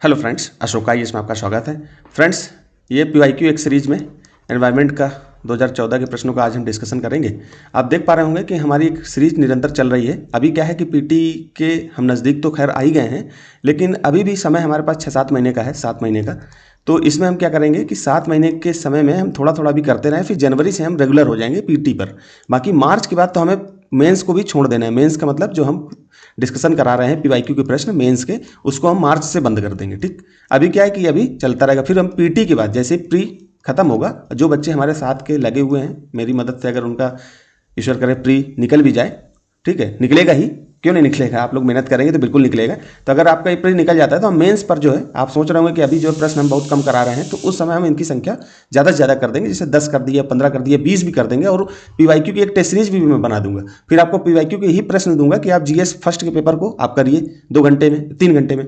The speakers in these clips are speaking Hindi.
हेलो फ्रेंड्स, अशोक आईएएस में आपका स्वागत है। फ्रेंड्स, ये पीवाईक्यू एक सीरीज में एनवायरनमेंट का 2014 के प्रश्नों का आज हम डिस्कशन करेंगे। आप देख पा रहे होंगे कि हमारी एक सीरीज निरंतर चल रही है। अभी क्या है कि पीटी के हम नज़दीक तो खैर आ ही गए हैं, लेकिन अभी भी समय हमारे पास 6-7 महीने का है, 7 महीने का। तो इसमें हम क्या करेंगे कि 7 महीने के समय में हम थोड़ा थोड़ा भी करते रहें, फिर जनवरी से हम रेगुलर हो जाएंगे पीटी पर। बाकी मार्च के बाद तो हमें मेंस को भी छोड़ देना है। मेंस का मतलब जो हम डिस्कशन करा रहे हैं पीवाईक्यू के प्रश्न मेंस के, उसको हम मार्च से बंद कर देंगे। ठीक, अभी क्या है कि अभी चलता रहेगा। फिर हम पीटी के बाद जैसे प्री खत्म होगा, जो बच्चे हमारे साथ के लगे हुए हैं, मेरी मदद से अगर उनका ईश्वर करे प्री निकल भी जाए, ठीक है, निकलेगा ही, क्यों नहीं निकलेगा, आप लोग मेहनत करेंगे तो बिल्कुल निकलेगा। तो अगर आपका ये प्री निकल जाता है तो हम मेंस पर जो है, आप सोच रहे होंगे कि अभी जो प्रश्न हम बहुत कम करा रहे हैं, तो उस समय हम इनकी संख्या ज़्यादा से ज़्यादा कर देंगे, जैसे 10 कर दिया, 15 कर दिया, 20 भी कर देंगे। और पीवाईक्यू की एक टेस्ट सीरीज भी मैं बना दूंगा। फिर आपको पीवाईक्यू के ही प्रश्न दूंगा कि आप जीएस फर्स्ट के पेपर को आप करिए 2 घंटे में, 3 घंटे में,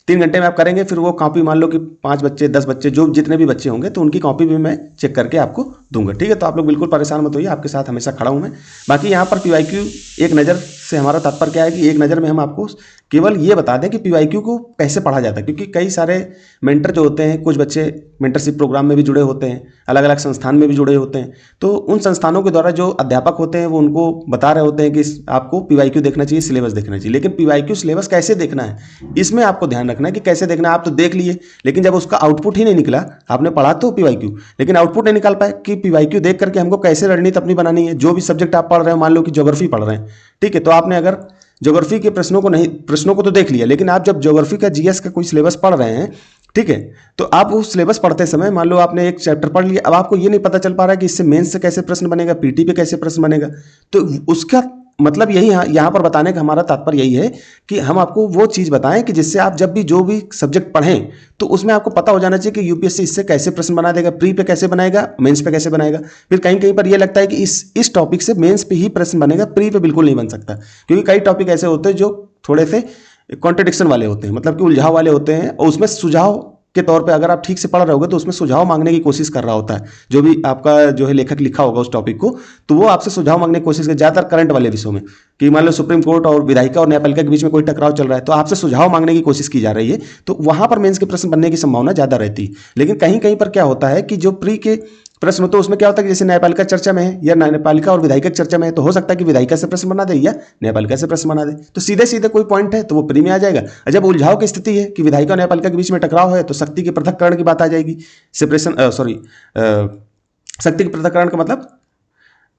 3 घंटे में आप करेंगे। फिर वो कॉपी मान लो कि 5 बच्चे, 10 बच्चे, जो जितने भी बच्चे होंगे, तो उनकी कॉपी भी मैं चेक करके आपको दूंगा। ठीक है, तो आप लोग बिल्कुल परेशान मत होइए, आपके साथ हमेशा खड़ा हूं मैं। बाकी यहाँ पर पीवाईक्यू एक नज़र से हमारा तात्पर्य क्या है कि एक नज़र में हम आपको केवल ये बता दें कि पीवाईक्यू को कैसे पढ़ा जाता है, क्योंकि कई सारे मेंटर जो होते हैं, कुछ बच्चे मेंटरशिप प्रोग्राम में भी जुड़े होते हैं, अलग अलग संस्थान में भी जुड़े होते हैं। तो उन संस्थानों के द्वारा जो अध्यापक होते हैं वो उनको बता रहे होते हैं कि आपको पीवाईक्यू देखना चाहिए, सिलेबस देखना चाहिए। लेकिन पीवाईक्यू सिलेबस कैसे देखना है, इसमें आपको ध्यान रखना है कि कैसे देखना है। आप तो देख लिए, लेकिन जब उसका आउटपुट ही नहीं निकला, आपने पढ़ा तो पीवाईक्यू, लेकिन आउटपुट नहीं निकाल पाए कि पीवाईक्यू देख करके हमको कैसे रणनीति अपनी बनानी है। जो भी सब्जेक्ट आप पढ़ रहे हो, मान लो कि ज्योग्राफी पढ़ रहे हैं, ठीक है, तो आपने अगर ज्योग्राफी के प्रश्नों को तो देख लिया, लेकिन आप जब ज्योग्राफी का जीएस का कोई सिलेबस पढ़ रहे हैं, ठीक है, तो आप वो सिलेबस पढ़ते समय मान लो आपने एक चैप्टर पढ़ लिया, अब आपको ये नहीं पता चल पा रहा है कि इससे मेंस से कैसे प्रश्न बनेगा, पीटी पे कैसे प्रश्न बनेगा। तो उसका मतलब यही यहाँ पर बताने का हमारा तात्पर्य यही है कि हम आपको वो चीज़ बताएं कि जिससे आप जब भी जो भी सब्जेक्ट पढ़ें, तो उसमें आपको पता हो जाना चाहिए कि यूपीएससी इससे कैसे प्रश्न बना देगा, प्री पे कैसे बनाएगा, मेंस पे कैसे बनाएगा। फिर कहीं कहीं पर ये लगता है कि इस टॉपिक से मेंस पे ही प्रश्न बनेगा, प्री पे बिल्कुल नहीं बन सकता, क्योंकि कई टॉपिक ऐसे होते हैं जो थोड़े से कॉन्ट्रडिक्शन वाले होते हैं, मतलब कि उलझाव वाले होते हैं, और उसमें सुझाव के तौर पे अगर आप ठीक से पढ़ रहे होगे तो उसमें सुझाव मांगने की कोशिश कर रहा होता है, जो भी आपका जो है लेखक लिखा होगा उस टॉपिक को, तो वो आपसे सुझाव मांगने की कोशिश कर, ज़्यादातर करंट वाले विषयों में, कि मान लो सुप्रीम कोर्ट और विधायिका और न्यायपालिका के बीच में कोई टकराव चल रहा है, तो आपसे सुझाव मांगने की कोशिश की जा रही है, तो वहां पर मेंस के प्रश्न बनने की संभावना ज़्यादा रहती है। लेकिन कहीं कहीं पर क्या होता है कि जो प्री के प्रश्न होते हैं उसमें क्या होता है कि जैसे न्यायपालिका चर्चा में है, या न्यायपालिका और विधायिका चर्चा में है, तो हो सकता है कि विधायिका से प्रश्न बना दे या न्यायपालिका से प्रश्न बना दे, तो सीधे सीधे कोई पॉइंट है तो वो प्री में आ जाएगा। और जब उलझाव की स्थिति है कि विधायिका और न्यायपालिका के बीच में टकराव है, तो शक्ति के पृथक्करण की बात आ जाएगी, सेपरेशन शक्ति के पृथक्करण का मतलब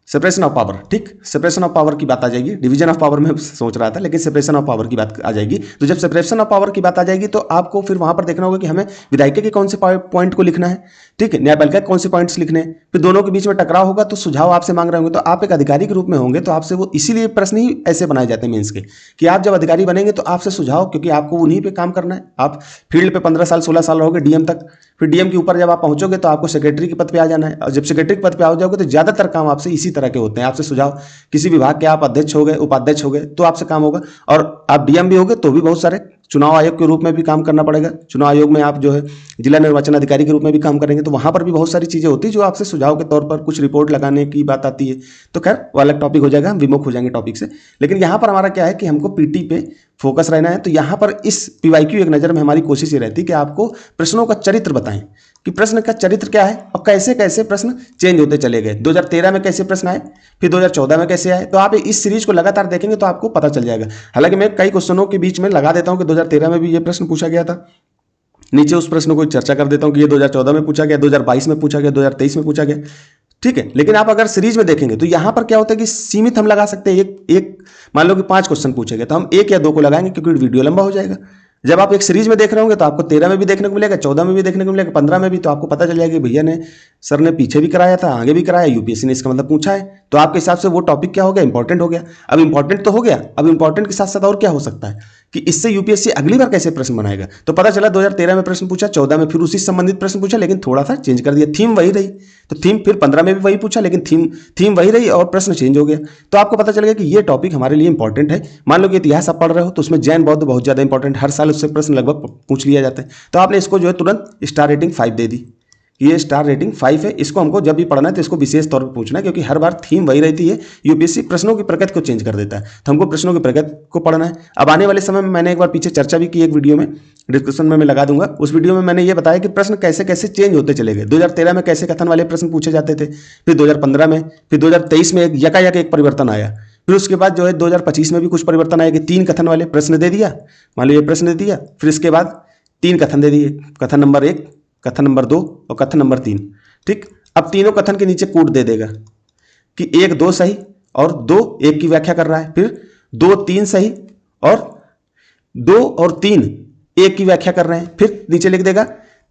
सेपरेशन ऑफ पावर, ठीक, सेपरेशन ऑफ पावर की बात आ जाएगी। डिवीजन ऑफ पावर में सोच रहा था, लेकिन सेपरेशन ऑफ पावर की बात आ जाएगी। तो जब सेपरेशन ऑफ पावर की बात आ जाएगी तो आपको फिर वहां पर देखना होगा कि हमें विधायिका के कौन से पॉइंट को लिखना है, ठीक है, न्यायपालिका के कौन से पॉइंट्स लिखने हैं। फिर दोनों के बीच में टकराव होगा तो सुझाव आपसे मांग रहे होंगे, तो आप एक अधिकारी के रूप में होंगे, तो आपसे वो इसीलिए प्रश्न ही ऐसे बनाए जाते हैं मेंस के, कि आप जब अधिकारी बनेंगे तो आपसे सुझाव, क्योंकि आपको उन्हीं पे काम करना है। आप फील्ड पे 15 साल 16 साल रहोगे डीएम तक, फिर डीएम के ऊपर जब आप पहुंचोगे तो आपको सेक्रेटरी के पद पे आ जाना है, और जब सेक्रेटरी के पद पे आ जाओगे तो ज्यादातर काम आपसे इसी तरह के होते हैं। आपसे सुझाव, किसी विभाग के आप अध्यक्ष हो गए, उपाध्यक्ष हो गए, तो आपसे काम होगा, और आप डीएम भी होगे तो भी बहुत सारे चुनाव आयोग के रूप में भी काम करना पड़ेगा। चुनाव आयोग में आप जो है जिला निर्वाचन अधिकारी के रूप में भी काम करेंगे, तो वहां पर भी बहुत सारी चीजें होती है जो आपसे सुझाव के तौर पर कुछ रिपोर्ट लगाने की बात आती है। तो खैर वो अलग टॉपिक हो जाएगा, हम विमुख हो जाएंगे टॉपिक से। लेकिन यहाँ पर हमारा क्या है कि हमको पीटी पे फोकस रहना है। तो यहाँ पर इस पीवाईक्यू एक नज़र में हमारी कोशिश ये रहती है कि आपको प्रश्नों का चरित्र बताएं, कि प्रश्न का चरित्र क्या है और कैसे कैसे प्रश्न चेंज होते चले गए। 2013 में कैसे प्रश्न आए, फिर 2014 में कैसे आए, तो आप इस सीरीज को लगातार देखेंगे तो आपको पता चल जाएगा। हालांकि मैं कई क्वेश्चनों के बीच में लगा देता हूं कि 2013 में भी ये प्रश्न पूछा गया था, नीचे उस प्रश्न को चर्चा कर देता हूं कि ये 2014 में पूछा गया, 2022 में पूछा गया, 2023 में पूछा गया, ठीक है। लेकिन आप अगर सीरीज में देखेंगे तो यहां पर क्या होता है कि सीमित हम लगा सकते हैं, एक मान लो कि 5 क्वेश्चन पूछे गए तो हम 1 या 2 को लगाएंगे, क्योंकि वीडियो लंबा हो जाएगा। जब आप एक सीरीज में देख रहे होंगे तो आपको 13 में भी देखने को मिलेगा, 14 में भी देखने को मिलेगा, 15 में भी, तो आपको पता चल जाएगा कि भैया ने, सर ने पीछे भी कराया था, आगे भी कराया, यूपीएससी ने इसका मतलब पूछा है, तो आपके हिसाब से वो टॉपिक क्या हो गया, इंपॉर्टेंट हो गया। अब इंपॉर्टेंट तो हो गया, अब इंपॉर्टेंट के साथ साथ और क्या हो सकता है कि इससे यूपीएससी अगली बार कैसे प्रश्न बनाएगा। तो पता चला 2013 में प्रश्न पूछा, 14 में फिर उसी से संबंधित प्रश्न पूछा, लेकिन थोड़ा सा चेंज कर दिया, थीम वही रही, तो थीम फिर 15 में भी वही पूछा, लेकिन थीम वही रही और प्रश्न चेंज हो गया। तो आपको पता चलेगा कि ये टॉपिक हमारे लिए इंपॉर्टेंट है। मान लो कि इतिहास आप पढ़ रहे हो तो उसमें जैन बौद्ध बहुत ज्यादा इंपॉर्टेंट, हर साल उससे प्रश्न लगभग पूछ लिया जाता है, तो आपने इसको जो है तुरंत स्टार रेटिंग 5 दे दी कि ये स्टार रेटिंग 5 है। इसको हमको जब भी पढ़ना है तो इसको विशेष तौर पर पूछना है, क्योंकि हर बार थीम वही रहती है, यूपीएससी प्रश्नों की प्रकृति को चेंज कर देता है, तो हमको प्रश्नों की प्रकृति को पढ़ना है। अब आने वाले समय में मैंने एक बार पीछे चर्चा भी की एक वीडियो में डिस्क्रिप्शन में मैं लगा दूंगा। उस वीडियो में मैंने ये बताया कि प्रश्न कैसे कैसे चेंज होते चले गए। 2013 में कैसे कथन वाले प्रश्न पूछे जाते थे, फिर 2015 में, फिर 2023 में यकायक एक परिवर्तन आया। फिर उसके बाद जो है 2025 में भी कुछ परिवर्तन आया कि 3 कथन वाले प्रश्न दे दिया, मान लो ये प्रश्न दे दिया, फिर इसके बाद 3 कथन दे दिए, कथन नंबर 1, कथन नंबर 2 और कथन नंबर 3। ठीक, अब तीनों कथन के नीचे कूट दे देगा कि 1 2 सही और 2 1 की व्याख्या कर रहा है, फिर 2 3 सही और 2 और 3 1 की व्याख्या कर रहे हैं, फिर नीचे लिख देगा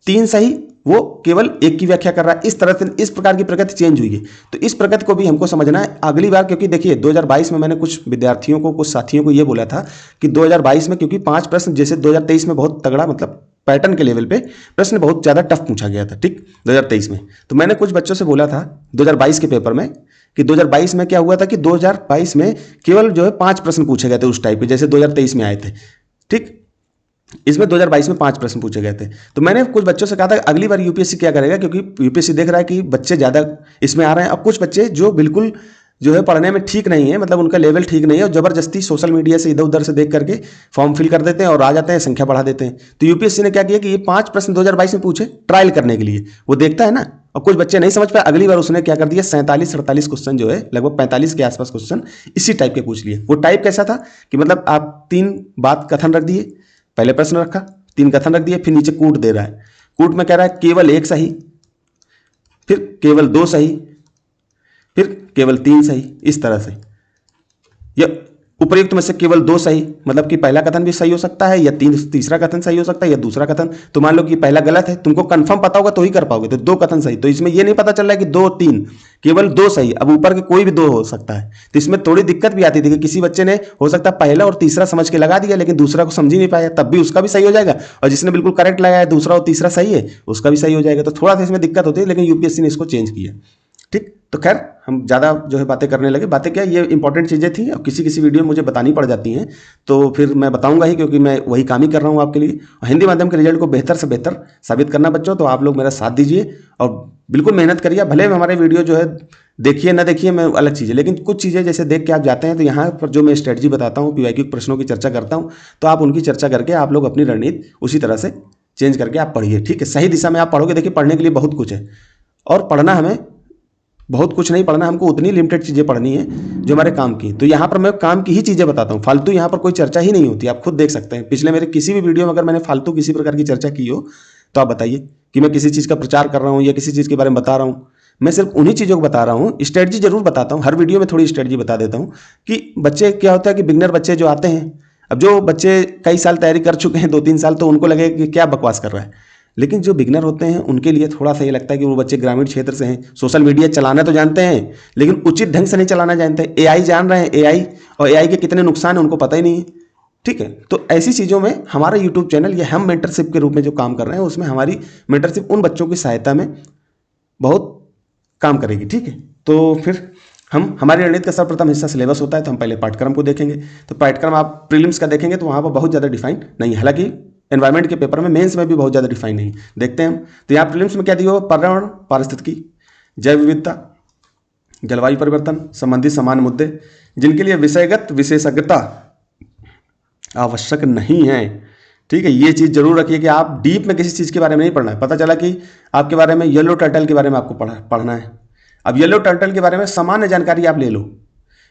3 सही, वो केवल 1 की व्याख्या कर रहा है। इस तरह से इस प्रकार की प्रगति चेंज हुई है। तो इस प्रगति को भी हमको समझना है अगली बार, क्योंकि देखिए 2022 में मैंने कुछ विद्यार्थियों को, कुछ साथियों को ये बोला था कि 2022 में, क्योंकि 5 प्रश्न जैसे 2023 में बहुत तगड़ा, मतलब पैटर्न के लेवल पे प्रश्न बहुत ज़्यादा टफ पूछा गया था, ठीक, 2023 में। तो मैंने कुछ बच्चों से बोला था 2022 के पेपर में कि 2022 में क्या हुआ था कि 2022 में केवल जो है 5 प्रश्न पूछे गए थे उस टाइप के, जैसे 2023 में आए थे। ठीक, इसमें 2022 में 5 प्रश्न पूछे गए थे। तो मैंने कुछ बच्चों से कहा था अगली बार यूपीएससी क्या करेगा, क्योंकि यूपीएससी देख रहा है कि बच्चे ज़्यादा इसमें आ रहे हैं। अब कुछ बच्चे जो बिल्कुल जो है पढ़ने में ठीक नहीं है, मतलब उनका लेवल ठीक नहीं है, और जबरदस्ती सोशल मीडिया से इधर उधर से देख करके फॉर्म फिल कर देते हैं और आ जाते हैं, संख्या बढ़ा देते हैं। तो यूपीएससी ने क्या किया कि ये 5 प्रश्न 2022 में पूछे ट्रायल करने के लिए, वो देखता है ना। और कुछ बच्चे नहीं समझ पाए, अगली बार उसने क्या कर दिया, 47-48 क्वेश्चन जो है, लगभग 45 के आसपास क्वेश्चन इसी टाइप के पूछ लिए। वो टाइप कैसा था कि मतलब आप 3 बात कथन रख दिए, पहले प्रश्न रखा, 3 कथन रख दिए, फिर नीचे कूट दे रहा है। कूट में कह रहा है केवल 1 सही, फिर केवल 2 सही, फिर केवल 3 सही, इस तरह से। या उपयुक्त में से केवल 2 सही, मतलब कि पहला कथन भी सही हो सकता है, या तीसरा कथन सही हो सकता है, या दूसरा कथन। तो मान लो कि पहला गलत है, तुमको कंफर्म पता होगा तो ही कर पाओगे, तो 2 कथन सही। तो इसमें ये नहीं पता चल रहा है कि 2 3, केवल 2 सही। अब ऊपर के कोई भी 2 हो सकता है। तो इसमें थोड़ी दिक्कत भी आती थी कि किसी बच्चे ने हो सकता है पहला और तीसरा समझ के लगा दिया, लेकिन दूसरा को समझ ही नहीं पाया, तब भी उसका भी सही हो जाएगा। और जिसने बिल्कुल करेक्ट लगाया दूसरा और तीसरा सही है, उसका भी सही हो जाएगा। तो थोड़ा सा इसमें दिक्कत होती है, लेकिन यूपीएससी ने इसको चेंज किया। ठीक, तो खैर हम ज़्यादा जो है बातें करने लगे। बातें क्या, ये इंपॉर्टेंट चीज़ें थी, और किसी किसी वीडियो में मुझे बतानी पड़ जाती हैं, तो फिर मैं बताऊंगा ही, क्योंकि मैं वही काम ही कर रहा हूँ आपके लिए। और हिंदी माध्यम के रिजल्ट को बेहतर से बेहतर साबित करना बच्चों, तो आप लोग मेरा साथ दीजिए और बिल्कुल मेहनत करिए। भले हमारे वीडियो जो है देखिए ना देखिए, मैं अलग चीज़ है, लेकिन कुछ चीज़ें जैसे देख के आप जाते हैं, तो यहाँ पर जो मैं स्ट्रेटजी बताता हूँ, पीवाईक्यू प्रश्नों की चर्चा करता हूँ, तो आप उनकी चर्चा करके आप लोग अपनी रणनीति उसी तरह से चेंज करके आप पढ़िए। ठीक है, सही दिशा में आप पढ़ोगे। देखिए पढ़ने के लिए बहुत कुछ है, और पढ़ना हमें बहुत कुछ नहीं पढ़ना, हमको उतनी लिमिटेड चीज़ें पढ़नी है जो हमारे काम की। तो यहाँ पर मैं काम की ही चीज़ें बताता हूँ, फालतू यहाँ पर कोई चर्चा ही नहीं होती। आप खुद देख सकते हैं पिछले मेरे किसी भी वीडियो में अगर मैंने फालतू किसी प्रकार की चर्चा की हो, तो आप बताइए कि मैं किसी चीज़ का प्रचार कर रहा हूँ या किसी चीज़ के बारे में बता रहा हूँ। मैं सिर्फ उन्हीं चीज़ों को बता रहा हूँ। स्ट्रेटजी जरूर बताता हूँ, हर वीडियो में थोड़ी स्ट्रेटजी बता देता हूँ कि बच्चे क्या होता है कि बिगनर बच्चे जो आते हैं, अब जो बच्चे कई साल तैयारी कर चुके हैं, 2-3 साल, तो उनको लगेगा कि क्या बकवास कर रहा है। लेकिन जो बिगनर होते हैं उनके लिए थोड़ा सा ये लगता है कि वो बच्चे ग्रामीण क्षेत्र से हैं, सोशल मीडिया चलाना तो जानते हैं, लेकिन उचित ढंग से नहीं चलाना जानते। एआई जान रहे हैं, एआई और एआई के कितने नुकसान हैं उनको पता ही नहीं है। ठीक है, तो ऐसी चीज़ों में हमारा यूट्यूब चैनल या हम मेंटरशिप के रूप में जो काम कर रहे हैं, उसमें हमारी मेंटरशिप उन बच्चों की सहायता में बहुत काम करेगी। ठीक है, तो फिर हमारी रणनीति का सर्वप्रथम हिस्सा सिलेबस होता है, तो हम पहले पाठ्यक्रम को देखेंगे। तो पाठ्यक्रम आप प्रीलिम्स का देखेंगे तो वहाँ पर बहुत ज़्यादा डिफाइन नहीं है, हालांकि एनवायरमेंट के पेपर में, मेंस में भी बहुत ज़्यादा डिफाइन नहीं। देखते हैं हम, तो यहाँ प्रीलिम्स में क्या दिया हुआ, पर्यावरण पारिस्थितिकी, जैव विविधता, जलवायु परिवर्तन संबंधी समान मुद्दे, जिनके लिए विषयगत विशेषज्ञता आवश्यक नहीं है। ठीक है, ये चीज़ जरूर रखिए कि आप डीप में किसी चीज़ के बारे में नहीं पढ़ना है। पता चला कि आपके बारे में येलो टर्टल के बारे में आपको पढ़ना है। अब येलो टर्टल के बारे में सामान्य जानकारी आप ले लो,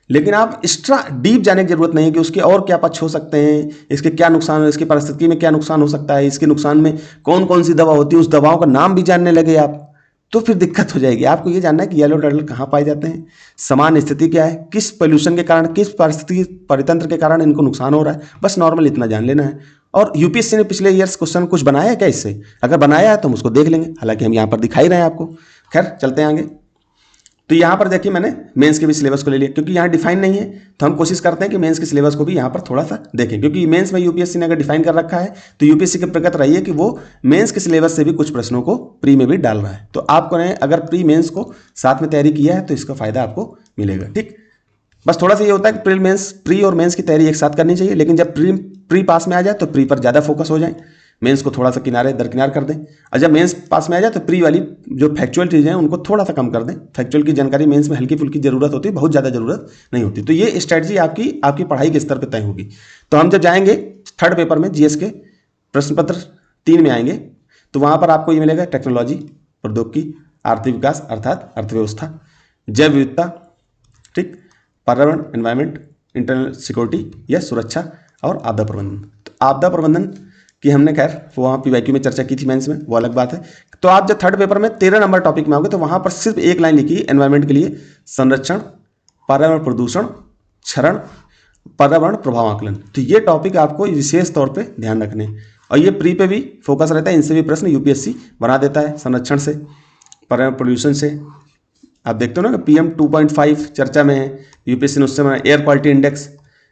लेकिन आप एक्स्ट्रा डीप जाने की जरूरत नहीं है कि उसके और क्या पक्ष हो सकते हैं, इसके क्या नुकसान है, इसकी परिस्थिति में क्या नुकसान हो सकता है, इसके नुकसान में कौन कौन सी दवा होती है, उस दवाओं का नाम भी जानने लगे आप, तो फिर दिक्कत हो जाएगी। आपको ये जानना है कि येलो टर्टल कहाँ पाए जाते हैं, समान स्थिति क्या है, किस पोल्यूशन के कारण, किस परिस्थिति परितंत्र के कारण इनको नुकसान हो रहा है, बस नॉर्मल इतना जान लेना है। और यूपीएससी ने पिछले ईयर्स क्वेश्चन कुछ बनाया है क्या इससे, अगर बनाया है तो हम उसको देख लेंगे, हालांकि हम यहाँ पर दिखा ही रहे हैं आपको। खैर चलते हैं आगे। तो यहाँ पर देखिए मैंने मेंस के भी सिलेबस को ले लिया, क्योंकि यहाँ डिफाइन नहीं है, तो हम कोशिश करते हैं कि मेंस के सिलेबस को भी यहाँ पर थोड़ा सा देखें, क्योंकि मेंस में यूपीएससी ने अगर डिफाइन कर रखा है, तो यूपीएससी की प्रगति रही है कि वो मेंस के सिलेबस से भी कुछ प्रश्नों को प्री में भी डाल रहा है। तो आपको ने अगर प्री मेंस को साथ में तैयारी किया है तो इसका फायदा आपको मिलेगा। ठीक, बस थोड़ा सा ये होता है कि प्री और मेंस की तैयारी एक साथ करनी चाहिए, लेकिन जब प्री पास में आ जाए तो प्री पर ज़्यादा फोकस हो जाए, मेंस को थोड़ा सा किनारे दरकिनार कर दें। और जब मेंस पास में आ जाए तो प्री वाली जो फैक्चुअल चीज़ें हैं उनको थोड़ा सा कम कर दें। फैक्चुअल की जानकारी मेंस में हल्की फुल्की जरूरत होती है, बहुत ज़्यादा जरूरत नहीं होती। तो ये स्ट्रैटेजी आपकी पढ़ाई के स्तर पर तय होगी। तो हम जब जाएंगे थर्ड पेपर में जीएस के प्रश्न पत्र 3 में आएंगे तो वहाँ पर आपको ये मिलेगा टेक्नोलॉजी, प्रौद्योगिकी, आर्थिक विकास अर्थात अर्थव्यवस्था, जैव विविधता, ठीक, पर्यावरण एनवायरमेंट, इंटरनल सिक्योरिटी या सुरक्षा और आपदा प्रबंधन। तो आपदा प्रबंधन कि हमने खैर वहाँ पीवाईक्यू में चर्चा की थी मेंस में, वो अलग बात है। तो आप जब थर्ड पेपर में 13 नंबर टॉपिक में आओगे तो वहाँ पर सिर्फ एक लाइन लिखी है एनवायरमेंट के लिए, संरक्षण, पर्यावरण प्रदूषण, क्षरण, पर्यावरण प्रभाव आकलन। तो ये टॉपिक आपको विशेष तौर पे ध्यान रखने, और ये प्री पे भी फोकस रहता है, इनसे भी प्रश्न यूपीएससी बना देता है। संरक्षण से, पर्यावरण पोल्यूशन से, आप देखते हो ना कि PM 2.5 चर्चा में है, यूपीएससी ने उससे एयर क्वालिटी इंडेक्स,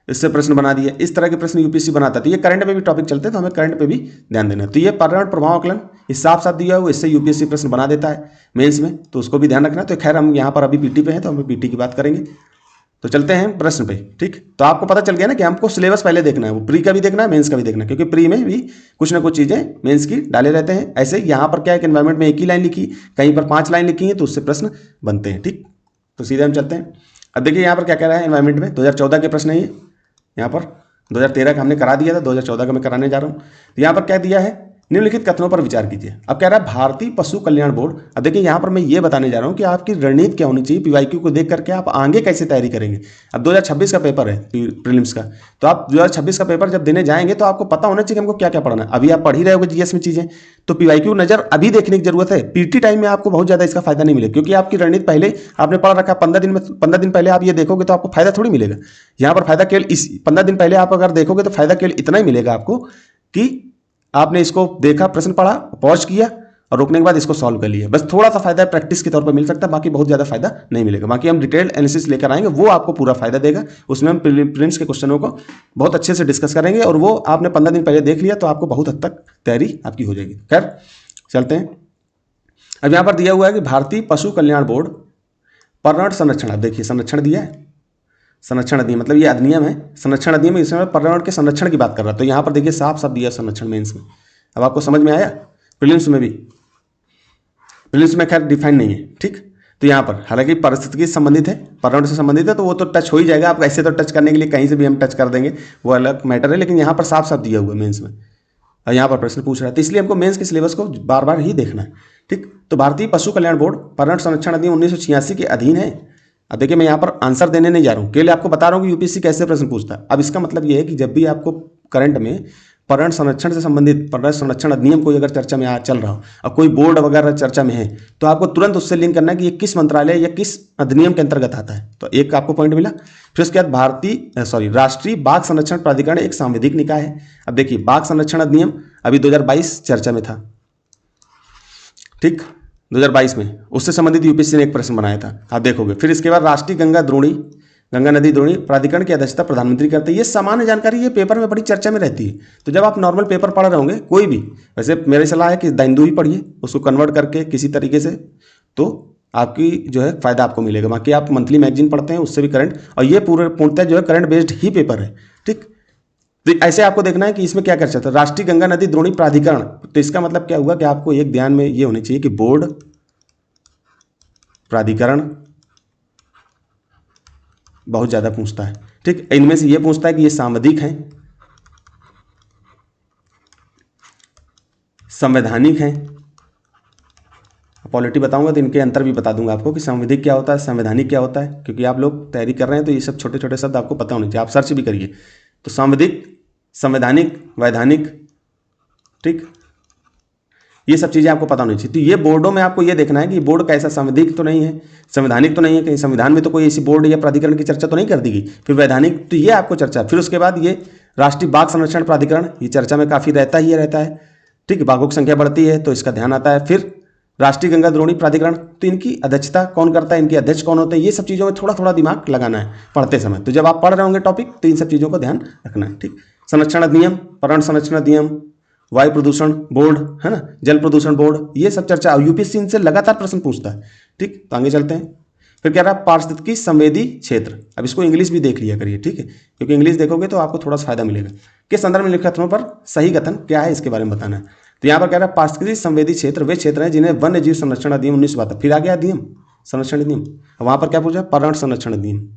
इससे प्रश्न बना दिए। इस तरह के प्रश्न यूपीएससी बनाता है। तो ये करंट में भी टॉपिक चलते हैं तो हमें करंट पे भी ध्यान देना है। तो ये पर्यावरण प्रभाव आकलन ये साफ साफ दिया हुआ, इससे यूपीएससी प्रश्न बना देता है मेंस में, तो उसको भी ध्यान रखना। तो खैर हम यहाँ पर अभी पीटी पे हैं तो हम पीटी की बात करेंगे। तो चलते हैं प्रश्न पे, ठीक। तो आपको पता चल गया ना कि हमको सिलेबस पहले देखना है, वो प्री का भी देखना है, मेंस का भी देखना है, क्योंकि प्री में भी कुछ ना कुछ चीज़ें मेंस की डाले रहते हैं। ऐसे यहाँ पर क्या है कि एनवायरमेंट में एक ही लाइन लिखी, कहीं पर 5 लाइन लिखी है तो उससे प्रश्न बनते हैं, ठीक। तो सीधे हम चलते हैं। अब देखिए यहाँ पर क्या कह रहा है एनवायरमेंट में, 2014 के प्रश्न है ये। यहाँ पर 2013 का हमने करा दिया था, 2014 का मैं कराने जा रहा हूँ। तो यहाँ पर क्या दिया है, निम्नलिखित कथनों पर विचार कीजिए। अब कह रहा है भारतीय पशु कल्याण बोर्ड। अब देखिए यहाँ पर मैं ये बताने जा रहा हूँ कि आपकी रणनीति क्या होनी चाहिए, पीवाईक्यू को देख करके आप आगे कैसे तैयारी करेंगे। अब 2026 का पेपर है प्रीलिम्स का, तो आप 2026 का पेपर जब देने जाएंगे तो आपको पता होना चाहिए कि हमको क्या क्या पढ़ना है। अभी आप पढ़ ही रहे होगे जीएस में चीजें, तो पीवाईक्यू नजर अभी देखने की जरूरत है। पीटी टाइम में आपको बहुत ज्यादा इसका फायदा नहीं मिलेगा, क्योंकि आपकी रणनीति पहले आपने पढ़ रखा। 15 दिन पहले आप ये देखोगे तो आपको फायदा थोड़ी मिलेगा। यहाँ पर फायदा केवल इस 15 दिन पहले आप अगर देखोगे तो फायदा केवल इतना ही मिलेगा आपको कि आपने इसको देखा, प्रश्न पढ़ा, पॉज किया और रोकने के बाद इसको सॉल्व कर लिया। बस थोड़ा सा फायदा प्रैक्टिस के तौर पर मिल सकता है, बाकी बहुत ज़्यादा फायदा नहीं मिलेगा। बाकी हम डिटेल एनालिसिस लेकर आएंगे, वो आपको पूरा फायदा देगा। उसमें हम प्रीलिम्स के क्वेश्चनों को बहुत अच्छे से डिस्कस करेंगे, और वो आपने 15 दिन पहले देख लिया तो आपको बहुत हद तक तैयारी आपकी हो जाएगी। खैर चलते हैं। अब यहाँ पर दिया हुआ है कि भारतीय पशु कल्याण बोर्ड पर्यावरण संरक्षण, अब देखिए संरक्षण दिया है, संरक्षण अधिनियम मतलब ये अधिनियम है, संरक्षण अधिनियम, इसमें पर्यावरण के संरक्षण की बात कर रहा है। तो यहाँ पर देखिए साफ साफ दिया संरक्षण मेंस में। अब आपको समझ में आया, प्रीलिम्स में भी, प्रीलिम्स में खैर डिफाइन नहीं है, ठीक। तो यहाँ पर हालांकि परिस्थिति से संबंधित है, पर्यावरण से संबंधित है, तो वो तो टच हो ही जाएगा। आप ऐसे तो टच करने के लिए कहीं से भी हम टच कर देंगे, वो अलग मैटर है, लेकिन यहाँ पर साफ साफ दिया हुआ है मेंस में, और यहाँ पर प्रश्न पूछ रहा है, तो इसलिए हमको मेंस के सिलेबस को बार बार ही देखना है, ठीक। तो भारतीय पशु कल्याण बोर्ड पर्यावरण संरक्षण अधिनियम 1986 के अधीन है। अब देखिए मैं यहाँ पर आंसर देने नहीं जा रहा हूँ, केवल आपको बता रहा हूँ कि यूपीएससी कैसे प्रश्न पूछता है। अब इसका मतलब ये है कि जब भी आपको करंट में पर्यावरण संरक्षण से संबंधित पर्यावरण संरक्षण अधिनियम कोई अगर चर्चा में चल रहा हो और कोई बोर्ड वगैरह चर्चा में है, तो आपको तुरंत उससे लिंक करना है कि ये किस मंत्रालय या किस अधिनियम के अंतर्गत आता है। तो एक आपको पॉइंट मिला। फिर उसके बाद राष्ट्रीय बाघ संरक्षण प्राधिकरण एक सांविधिक निकाय है। अब देखिए बाघ संरक्षण अधिनियम अभी 2022 चर्चा में था, ठीक, 2022 में, उससे संबंधित यूपीएससी ने एक प्रश्न बनाया था, आप देखोगे। फिर इसके बाद राष्ट्रीय गंगा नदी द्रोणी प्राधिकरण की अध्यक्षता प्रधानमंत्री करते हैं। ये सामान्य जानकारी, ये पेपर में बड़ी चर्चा में रहती है। तो जब आप नॉर्मल पेपर पढ़ रहे होंगे कोई भी, वैसे मेरी सलाह है कि द हिंदू ही पढ़िए, उसको कन्वर्ट करके किसी तरीके से, तो आपकी जो है फायदा आपको मिलेगा। बाकी आप मंथली मैगजीन पढ़ते हैं उससे भी करंट, और ये पूर्णतः जो है करंट बेस्ड ही पेपर है, ठीक। तो ऐसे आपको देखना है कि इसमें क्या कर सकते हैं। राष्ट्रीय गंगा नदी द्रोणी प्राधिकरण, तो इसका मतलब क्या हुआ कि आपको एक ध्यान में ये होनी चाहिए कि बोर्ड, प्राधिकरण बहुत ज्यादा पूछता है, ठीक। इनमें से ये पूछता है कि ये सांविधिक हैं, संवैधानिक हैं। पॉलिटी बताऊंगा तो इनके अंतर भी बता दूंगा आपको कि संविधिक क्या होता है, संवैधानिक क्या होता है, क्योंकि आप लोग तैयारी कर रहे हैं तो ये सब छोटे छोटे शब्द आपको पता होने चाहिए, आप सर्च भी करिए। तो संविधिक, संवैधानिक, वैधानिक, ठीक, ये सब चीज़ें आपको पता होनी चाहिए। तो ये बोर्डों में आपको ये देखना है कि बोर्ड कैसा, संवैधानिक तो नहीं है, संवैधानिक तो नहीं है, कहीं संविधान में तो कोई ऐसी बोर्ड या प्राधिकरण की चर्चा तो नहीं कर दी गई। फिर वैधानिक, तो ये आपको चर्चा। फिर उसके बाद ये राष्ट्रीय बाघ संरक्षण प्राधिकरण, ये चर्चा में काफ़ी रहता है, ठीक। बाघों की संख्या बढ़ती है तो इसका ध्यान आता है। फिर राष्ट्रीय गंगा द्रोणी प्राधिकरण, तो इनकी अध्यक्षता कौन करता है, इनके अध्यक्ष कौन होते हैं, ये सब चीज़ों में थोड़ा थोड़ा दिमाग लगाना है पढ़ते समय। तो जब आप पढ़ रहे होंगे टॉपिक तो इन सब चीज़ों को ध्यान रखना है, ठीक। संरक्षण अधिनियम, पर्यावरण संरक्षण अधिनियम, वायु प्रदूषण बोर्ड है ना, जल प्रदूषण बोर्ड, ये सब चर्चा यूपीएससी इनसे लगातार प्रश्न पूछता है, ठीक। तो आगे चलते हैं। फिर कह रहा है पारिस्थितिकी संवेदी क्षेत्र, अब इसको इंग्लिश भी देख लिया करिए, ठीक है, क्योंकि इंग्लिश देखोगे तो आपको थोड़ा सा फायदा मिलेगा। के संदर्भ में लिखित कथनों पर सही कथन क्या है इसके बारे में बताना है। तो यहाँ पर कह रहा है पारिस्थितिकी संवेदी क्षेत्र वे क्षेत्र हैं जिन्हें वन्य जीव संरक्षण अधिनियम 1972, फिर आ गया अधिनियम संरक्षण अधिनियम, वहां पर क्या पूछा, पर्यावरण संरक्षण अधिनियम,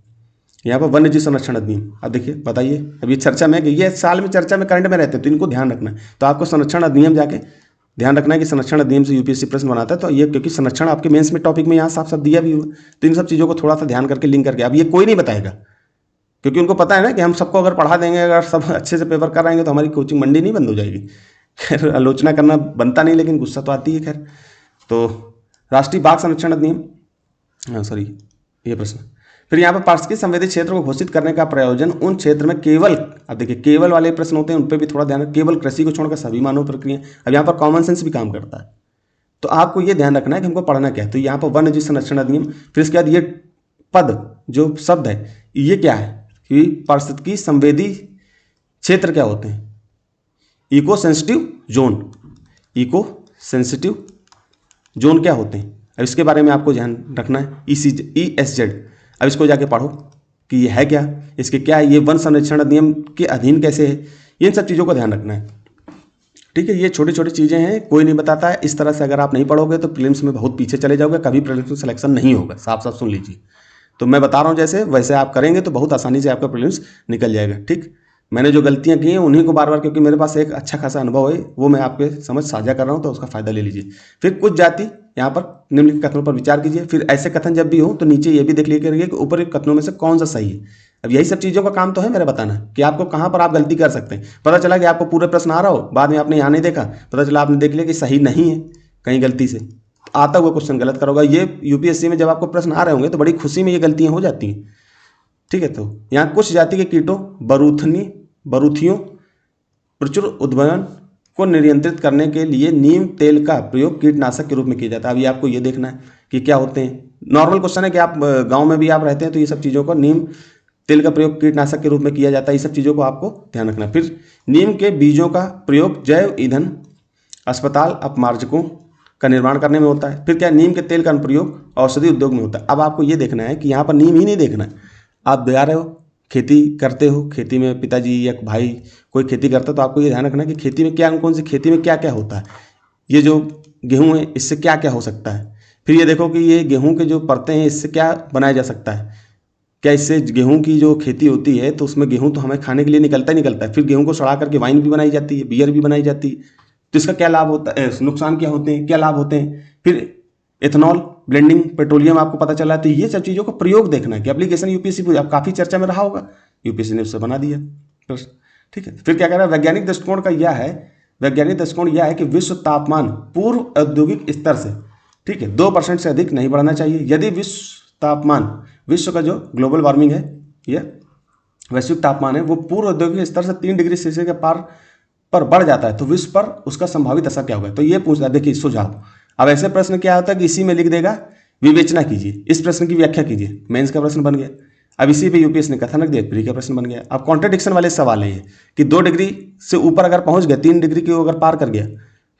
यहाँ पर वन्य जीव संरक्षण अधिनियम। अब देखिए बताइए, अब ये चर्चा में, ये साल में चर्चा में करंट में रहते हैं तो इनको ध्यान रखना है। तो आपको संरक्षण अधिनियम जाके ध्यान रखना है कि संरक्षण अधिनियम से यूपीएससी प्रश्न बनाता है। तो ये क्योंकि संरक्षण आपके मेंस में टॉपिक में यहाँ साफ साफ दिया भी हुआ, तो इन सब चीज़ों को थोड़ा सा ध्यान करके लिंक करके, अब ये कोई नहीं बताएगा क्योंकि उनको पता है ना कि हम सबको अगर पढ़ा देंगे, अगर सब अच्छे से पेपर कराएंगे तो हमारी कोचिंग मंडी नहीं बंद हो जाएगी। खैर आलोचना करना बनता नहीं, लेकिन गुस्सा तो आती है। खैर, तो राष्ट्रीय बाघ संरक्षण अधिनियम, हाँ सॉरी ये प्रश्न। फिर यहाँ पर पारिस्थितिक संवेदी क्षेत्र को घोषित करने का प्रयोजन उन क्षेत्र में केवल, अब देखिए केवल वाले प्रश्न होते हैं, उन पर भी थोड़ा ध्यान रखें। केवल कृषि को छोड़कर सभी मानव प्रक्रिया, अब यहाँ पर कॉमन सेंस भी काम करता है। तो आपको ये ध्यान रखना है कि हमको पढ़ना क्या है। तो यहाँ पर वन्य जीव संरक्षण अधिनियम, फिर इसके बाद ये पद जो शब्द है ये क्या है कि पारिस्थितिकी संवेदी क्षेत्र क्या होते हैं, eco sensitive zone, eco sensitive zone क्या होते हैं, अब इसके बारे में आपको ध्यान रखना है। ESZ, अब इसको जाके पढ़ो कि ये है क्या, इसके क्या है, ये वन संरक्षण अधिनियम के अधीन कैसे है, इन सब चीज़ों को ध्यान रखना है। ठीक है, ये छोटी छोटी चीज़ें हैं, कोई नहीं बताता है। इस तरह से अगर आप नहीं पढ़ोगे तो प्रीलिम्स में बहुत पीछे चले जाओगे, कभी प्रीलिम्स में सिलेक्शन नहीं होगा। साफ साफ सुन लीजिए, तो मैं बता रहा हूँ जैसे वैसे आप करेंगे तो बहुत आसानी से आपका प्रीलिम्स निकल जाएगा। ठीक, मैंने जो गलतियाँ की हैं उन्हीं को बार बार, क्योंकि मेरे पास एक अच्छा खासा अनुभव है, वो मैं आपके समझ साझा कर रहा हूँ, तो उसका फायदा ले लीजिए। फिर कुछ जाति, यहाँ पर निम्नलिखित कथनों पर विचार कीजिए। फिर ऐसे कथन जब भी हो तो नीचे ये भी देख लिया करिए कि ऊपर कथनों में से कौन सा सही है। अब यही सब चीज़ों का काम तो है मेरा बताना कि आपको कहाँ पर आप गलती कर सकते हैं। पता चला कि आपको पूरे प्रश्न आ रहा हो, बाद में आपने यहाँ नहीं देखा, पता चला आपने देख लिया कि सही नहीं है कहीं गलती से, आता हुआ क्वेश्चन गलत करोगा। ये यूपीएससी में जब आपको प्रश्न आ रहे होंगे तो बड़ी खुशी में ये गलतियाँ हो जाती हैं। ठीक है, तो यहाँ कुछ जाति के कीटों बरूथियों प्रचुर उद्भवन को नियंत्रित करने के लिए नीम तेल का प्रयोग कीटनाशक के रूप में किया जाता है। अभी आपको ये देखना है कि क्या होते हैं। नॉर्मल क्वेश्चन है कि आप गांव में भी आप रहते हैं तो ये सब चीज़ों को, नीम तेल का प्रयोग कीटनाशक के रूप में किया जाता है, ये सब चीज़ों को आपको ध्यान रखना है। फिर नीम के बीजों का प्रयोग जैव ईंधन, अस्पताल अपमार्जकों का निर्माण करने में होता है। फिर क्या, नीम के तेल का अनुप्रयोग औषधि उद्योग में होता है। अब आपको ये देखना है कि यहाँ पर नीम ही नहीं देखना है, आप जा रहे हो खेती करते हो, खेती में पिताजी या भाई कोई खेती करता है तो आपको ये ध्यान रखना है कि खेती में क्या, कौन सी खेती में क्या क्या होता है। ये जो गेहूँ है इससे क्या क्या हो सकता है। फिर ये देखो कि ये गेहूँ के जो परतें हैं इससे क्या बनाया जा सकता है। क्या इससे गेहूँ की जो खेती होती है तो उसमें गेहूँ तो हमें खाने के लिए निकलता ही निकलता है। फिर गेहूँ को सड़ा करके वाइन भी बनाई जाती है, बियर भी बनाई जाती है। तो इसका क्या लाभ होता है, नुकसान क्या होते हैं, क्या लाभ होते हैं। फिर एथेनॉल ब्लेंडिंग, पेट्रोलियम आपको पता चला। तो ये सब चीज़ों का प्रयोग देखना है कि एप्लीकेशन यूपीएससी अब काफ़ी चर्चा में रहा होगा, यूपीएससी ने उससे बना दिया प्रश्न। ठीक है, फिर क्या कह रहा है, वैज्ञानिक दृष्टिकोण का यह है, वैज्ञानिक दृष्टिकोण यह है कि विश्व तापमान पूर्व औद्योगिक स्तर से, ठीक है, 2% से अधिक नहीं बढ़ना चाहिए। यदि विश्व तापमान, विश्व का जो ग्लोबल वार्मिंग है, यह वैश्विक तापमान है, वो पूर्व औद्योगिक स्तर से 3 डिग्री सेल्सियस के पार पर बढ़ जाता है तो विश्व पर उसका संभावित असर क्या होगा। तो ये पूछता है, देखिए सुझाव। अब ऐसे प्रश्न क्या होता है कि इसी में लिख देगा विवेचना कीजिए, इस प्रश्न की व्याख्या कीजिए, मेंस का प्रश्न बन गया। अब इसी पे यूपीएससी ने कथन रख दिया, प्री का प्रश्न बन गया। अब कॉन्ट्रडिक्शन वाले सवाल है ये कि 2 डिग्री से ऊपर अगर पहुंच गया, 3 डिग्री को अगर पार कर गया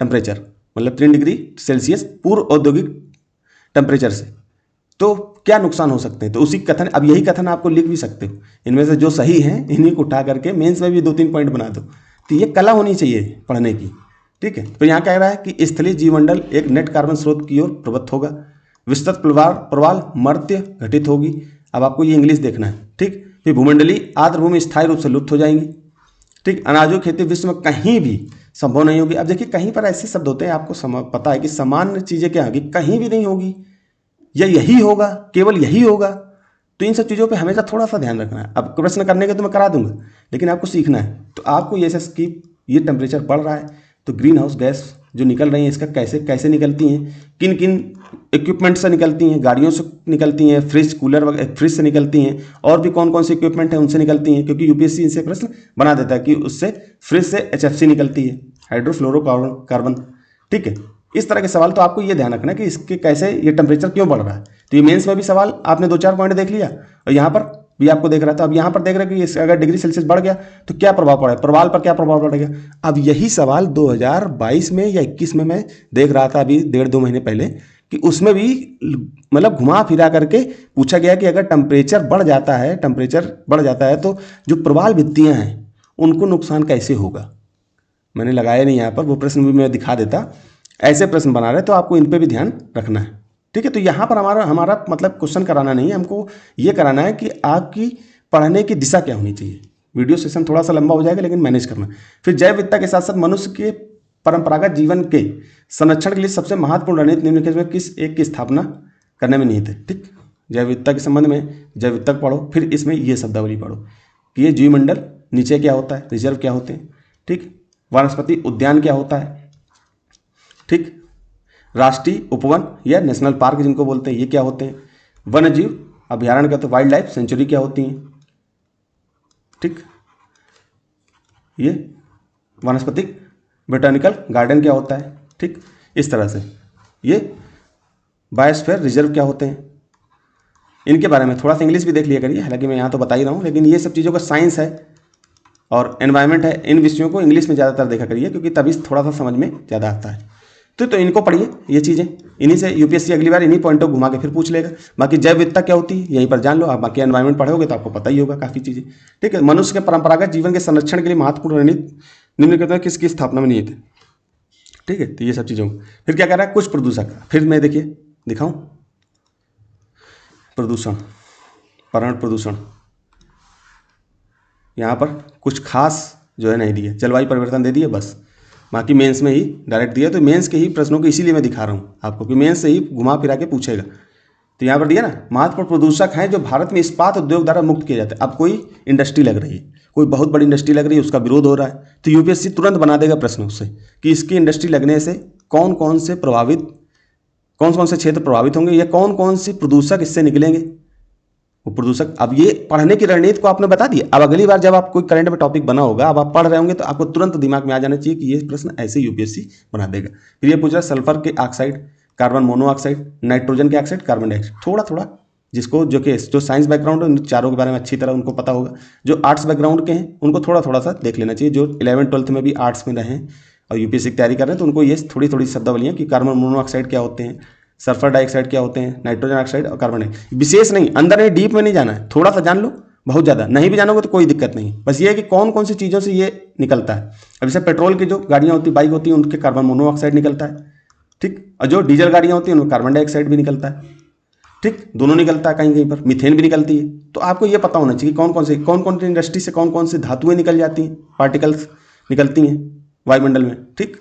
टेम्परेचर, मतलब 3 डिग्री सेल्सियस पूर्व औद्योगिक टेम्परेचर से, तो क्या नुकसान हो सकते हैं। तो उसी कथन, अब यही कथन आपको लिख भी सकते हो, इनमें से जो सही है इन्हीं को उठा करके मेंस में भी 2-3 पॉइंट बना दो। तो ये कला होनी चाहिए पढ़ने की। ठीक है, तो यहाँ कह रहा है कि स्थलीय जीवमंडल एक नेट कार्बन स्रोत की ओर प्रवृत्त होगा, विस्तृत प्रवाल मर्त्य घटित होगी। अब आपको ये इंग्लिश देखना है। ठीक, फिर भूमंडलीय आर्द्रभूमि स्थायी रूप से लुप्त हो जाएंगी। ठीक, अनाजों की खेती विश्व में कहीं भी संभव नहीं होगी। अब देखिए कहीं पर ऐसे शब्द होते हैं, आपको पता है कि सामान्य चीज़ें क्या होगी, कहीं भी नहीं होगी या यही होगा, केवल यही होगा। तो इन सब चीज़ों पे हमेशा थोड़ा सा ध्यान रखना है। अब प्रश्न करने के तो मैं करा दूंगा, लेकिन आपको सीखना है। तो आपको ये कि ये टेम्परेचर बढ़ रहा है तो ग्रीन हाउस गैस जो निकल रही हैं इसका कैसे कैसे निकलती हैं, किन किन इक्विपमेंट से निकलती हैं, गाड़ियों से निकलती हैं, फ्रिज कूलर वगैरह फ्रिज से निकलती हैं, और भी कौन कौन से इक्विपमेंट हैं उनसे निकलती हैं। क्योंकि यूपीएससी इनसे प्रश्न बना देता है कि उससे फ्रिज से HFC निकलती है, हाइड्रोफ्लोरोकार्बन। ठीक है, इस तरह के सवाल तो आपको ये ध्यान रखना है कि इसके कैसे ये टेम्परेचर क्यों बढ़ रहा है। तो ये मेंस में भी सवाल आपने 2-4 पॉइंट देख लिया और यहाँ पर भी आपको देख रहा था। अब यहाँ पर देख रहे हैं कि अगर डिग्री सेल्सियस बढ़ गया तो क्या प्रभाव पड़ेगा, प्रवाल पर क्या प्रभाव पड़ेगा। अब यही सवाल 2022 में या 21 में मैं देख रहा था, अभी 1.5-2 महीने पहले, कि उसमें भी मतलब घुमा फिरा करके पूछा गया कि अगर टेम्परेचर बढ़ जाता है तो जो प्रवाल भित्तियाँ हैं उनको नुकसान कैसे होगा। मैंने लगाया नहीं यहाँ पर, वो प्रश्न भी मैं दिखा देता। ऐसे प्रश्न बना रहे तो आपको इन पे भी ध्यान रखना है। ठीक है, तो यहाँ पर हमारा मतलब क्वेश्चन कराना नहीं है, हमको ये कराना है कि आपकी पढ़ने की दिशा क्या होनी चाहिए। वीडियो सेशन थोड़ा सा लंबा हो जाएगा लेकिन मैनेज करना। फिर जैव विविधता के साथ साथ मनुष्य के परंपरागत जीवन के संरक्षण के लिए सबसे महत्वपूर्ण रणनीति निम्नलिखित में किस एक की स्थापना करने में निहित है। ठीक, जैव विविधता के संबंध में जैव विविधता पढ़ो, फिर इसमें ये शब्दावली पढ़ो कि ये जीवमंडल नीचे क्या होता है, रिजर्व क्या होते हैं, ठीक, वनस्पति उद्यान क्या होता है, ठीक, राष्ट्रीय उपवन या नेशनल पार्क जिनको बोलते हैं ये क्या होते हैं, वन्य जीव अभ्यारण्य क्या होते हैं, वाइल्ड लाइफ सेंचुरी क्या होती हैं, ठीक, ये वनस्पतिक बोटानिकल गार्डन क्या होता है, ठीक, इस तरह से ये बायोस्फीयर रिजर्व क्या होते हैं, इनके बारे में थोड़ा सा इंग्लिश भी देख लिया करिए। हालांकि मैं यहाँ तो बता ही रहा हूँ, लेकिन ये सब चीज़ों का साइंस है और एनवायरनमेंट है, इन विषयों को इंग्लिश में ज़्यादातर देखा करिए क्योंकि तभी थोड़ा सा समझ में ज़्यादा आता है। तो इनको पढ़िए, ये चीज़ें इन्हीं से यूपीएससी अगली बार इन्हीं पॉइंटों घुमा के फिर पूछ लेगा। बाकी जैव विविधता क्या होती है यहीं पर जान लो आप, बाकी एनवायरनमेंट पढ़ोगे तो आपको पता ही होगा काफ़ी चीज़ें। ठीक है, मनुष्य के परंपरागत जीवन के संरक्षण के लिए महत्वपूर्ण रणनीति निम्नलिखित में किसकी स्थापना में निहित है। ठीक है, तो ये सब चीज़ों फिर क्या कह रहा है, कुछ प्रदूषक, फिर मैं देखिए दिखाऊं प्रदूषण, पर्यावरण प्रदूषण, यहाँ पर कुछ खास जो है नहीं दिए, जलवायु परिवर्तन दे दिए बस, बाकी मेंस में ही डायरेक्ट दिया। तो मेंस के ही प्रश्नों को इसीलिए मैं दिखा रहा हूँ आपको कि मेंस से ही घुमा फिरा के पूछेगा। तो यहाँ पर दिया ना, महत्वपूर्ण प्रदूषक हैं जो भारत में इस्पात उद्योग द्वारा मुक्त किए जाते हैं। अब कोई इंडस्ट्री लग रही है, कोई बहुत बड़ी इंडस्ट्री लग रही है, उसका विरोध हो रहा है, तो यूपीएससी तुरंत बना देगा प्रश्न उससे कि इसकी इंडस्ट्री लगने से कौन कौन से क्षेत्र प्रभावित होंगे या कौन कौन से प्रदूषक इससे निकलेंगे, वो प्रदूषक। अब ये पढ़ने की रणनीति को आपने बता दिया। अब अगली बार जब आप कोई करंट में टॉपिक बना होगा, अब आप पढ़ रहे होंगे तो आपको तुरंत दिमाग में आ जाना चाहिए कि ये प्रश्न ऐसे यूपीएससी बना देगा। फिर ये पूछ रहा है सल्फर के ऑक्साइड, कार्बन मोनोऑक्साइड, नाइट्रोजन के ऑक्साइड, कार्बन डाइऑक्साइड। थोड़ा थोड़ा जिसको जो साइंस बैकग्राउंड है उन चारों के बारे में अच्छी तरह उनको पता होगा। जो आर्ट्स बैकग्राउंड के हैं उनको थोड़ा थोड़ा सा देख लेना चाहिए, जो 11th-12th में भी आर्ट्स में रहे और यूपीएससी की तैयारी कर रहे हैं तो उनको ये थोड़ी थोड़ी शब्दावलियाँ कि कार्बन मोनोऑक्साइड क्या होते हैं, सल्फर डाइऑक्साइड क्या होते हैं, नाइट्रोजन ऑक्साइड और कार्बन डाइऑक्साइड। विशेष नहीं, अंदर नहीं, डीप में नहीं जाना है, थोड़ा सा जान लो, बहुत ज़्यादा नहीं भी जानोगे तो कोई दिक्कत नहीं। बस ये है कि कौन कौन सी चीज़ों से ये निकलता है। अब जैसे पेट्रोल की जो गाड़ियाँ होती, बाइक होती हैं, उनके कार्बन मोनोऑक्साइड निकलता है, ठीक, और जो डीजल गाड़ियाँ होती हैं उनमें कार्बन डाइऑक्साइड भी निकलता है, ठीक, दोनों निकलता है, कहीं कहीं पर मीथेन भी निकलती है। तो आपको ये पता होना चाहिए कौन कौन सी इंडस्ट्री से कौन कौन सी धातुएं निकल जाती हैं, पार्टिकल्स निकलती हैं वायुमंडल में, ठीक,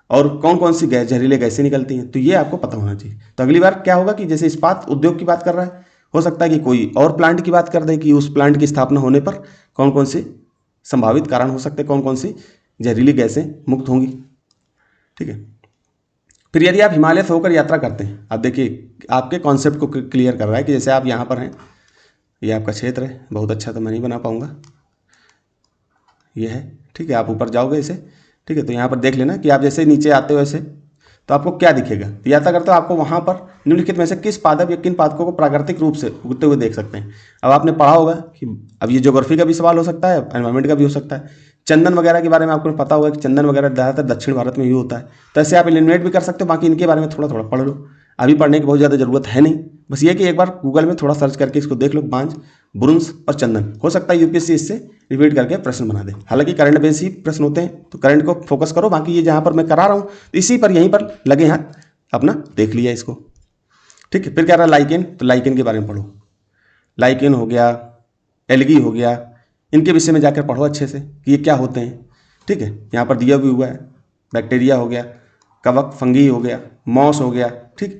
और कौन कौन सी गैस, जहरीले गैसें निकलती हैं। तो ये आपको पता होना चाहिए। तो अगली बार क्या होगा कि जैसे इस्पात उद्योग की बात कर रहा है, हो सकता है कि कोई और प्लांट की बात कर दे कि उस प्लांट की स्थापना होने पर कौन कौन से संभावित कारण हो सकते हैं, कौन कौन सी जहरीली गैसें मुक्त होंगी। ठीक है, फिर यदि आप हिमालय से होकर यात्रा करते हैं, आप देखिए आपके कॉन्सेप्ट को क्लियर कर रहा है कि जैसे आप यहाँ पर हैं, ये आपका क्षेत्र है, बहुत अच्छा तो मैं नहीं बना पाऊँगा, ये है, ठीक है, आप ऊपर जाओगे इसे, ठीक है, तो यहाँ पर देख लेना कि आप जैसे नीचे आते हो ऐसे तो आपको क्या दिखेगा। यात्रा करते हो आपको वहाँ पर निम्नलिखित में से किस पादप या किन पादपों को प्राकृतिक रूप से उगते हुए देख सकते हैं। अब आपने पढ़ा होगा कि अब ये ज्योग्राफी का भी सवाल हो सकता है, एनवायरमेंट का भी हो सकता है। चंदन वगैरह के बारे में आपको पता होगा कि चंदन वगैरह ज़्यादातर दक्षिण भारत में ही होता है, तो ऐसे आप एलिमिनेट भी कर सकते हो। बाकी इनके बारे में थोड़ा थोड़ा पढ़ लो, अभी पढ़ने की बहुत ज़्यादा ज़रूरत है नहीं, बस ये कि एक बार गूगल में थोड़ा सर्च करके इसको देख लो, बांज, ब्रोंज और चंदन। हो सकता है यूपीएससी इससे रिपीट करके प्रश्न बना दे। हालांकि करंट बेस ही प्रश्न होते हैं तो करंट को फोकस करो, बाकी ये जहाँ पर मैं करा रहा हूँ तो इसी पर यहीं पर लगे हाथ अपना देख लिया इसको। ठीक है, फिर क्या रहा लाइकेन, तो लाइकेन के बारे में पढ़ो, लाइकेन हो गया, एल्गी हो गया, इनके विषय में जाकर पढ़ो अच्छे से कि ये क्या होते हैं। ठीक है, यहाँ पर दिया भी हुआ है, बैक्टीरिया हो गया, कवक, फंगी हो गया, मॉस हो गया, ठीक,